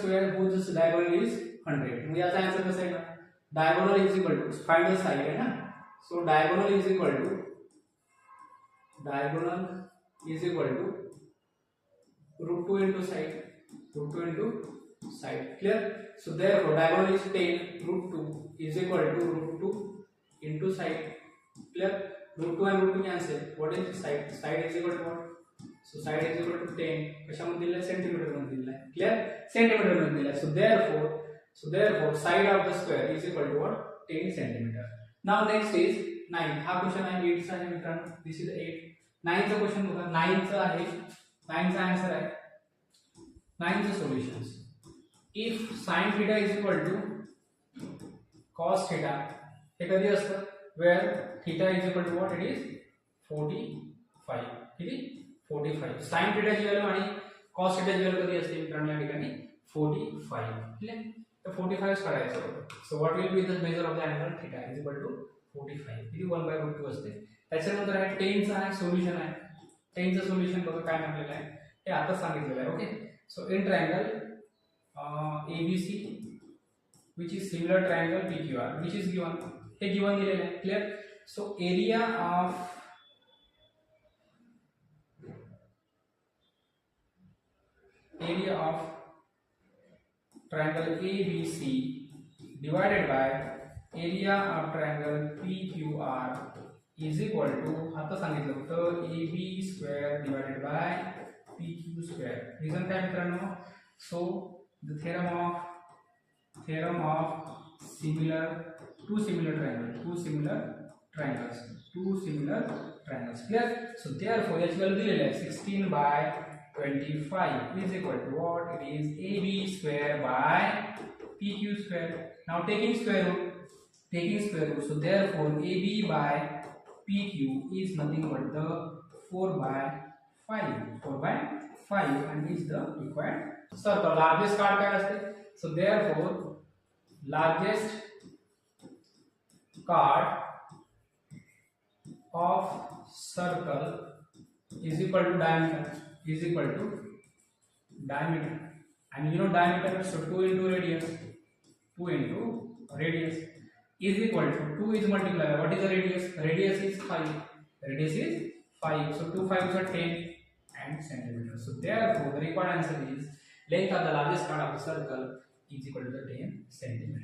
square whose diagonal is 100. मग याचा answer कसा आहे? diagonal is equal to find the side है ना. So diagonal is equal to root 2 into side. Root 2 into side. Clear? So therefore diagonal is 10. Root 2 is equal to root 2 into side. Clear? Root 2 and root 2 cancel. What is the side? Side is equal to what? So side is equal to 10. कशामध्ये दिला आहे? Centimetre मध्ये दिला आहे. Clear? Centimetre मध्ये दिला आहे. So therefore side of the square is equal to what? 10 centimeter. Now next is 9. हा क्वेश्चन आहे 8 चा आहे मित्रांनो. This is 8. 9 चा क्वेश्चन बघा. 9 चा आहे. 9 चा आन्सर आहे. 9 चे solutions. If sin theta is equal to cos theta, हे कधी असतं? Where theta is equal to what? It is 45. किती? 45. sin theta ची व्हॅल्यू आणि cos theta ची व्हॅल्यू कधी असते मित्रांनो या ठिकाणी? 45. क्लियर? तर 45 काढायचं. So what will be the measure of the angle theta is equal to 45. किती 1/√2 असते. त्याच्यानंतर आहे 10 चा सोल्युशन आहे. 10 चं सोल्युशन बघा काय म्हटलेलं आहे हे आता सांगितलेलं आहे. Okay. So in triangle ABC which is similar triangle PQR which is given. हे given दिलेलं आहे. Clear? So area of triangle ABC divided by area of triangle PQR is equal to आता सांगितलं होतं AB square divided by PQ square. Reason काय मित्रांनो? So the theorem of two similar triangles. Clear? So therefore याची value दिलेली आहे 16/25 is equal to what? It is AB square by PQ square. Now taking square root. So therefore AB by PQ is nothing but the 4/5 and is the required circle. Largest card काय असते? So therefore largest card of circle is equal to diameter. And you know diameter, so 2 into radius is equal to 2 is multiplied. What is the radius? Radius is 5. So 2 5s are 10 and centimeters. So therefore the required answer is length of the largest part of the circle is equal to the 10 centimeter.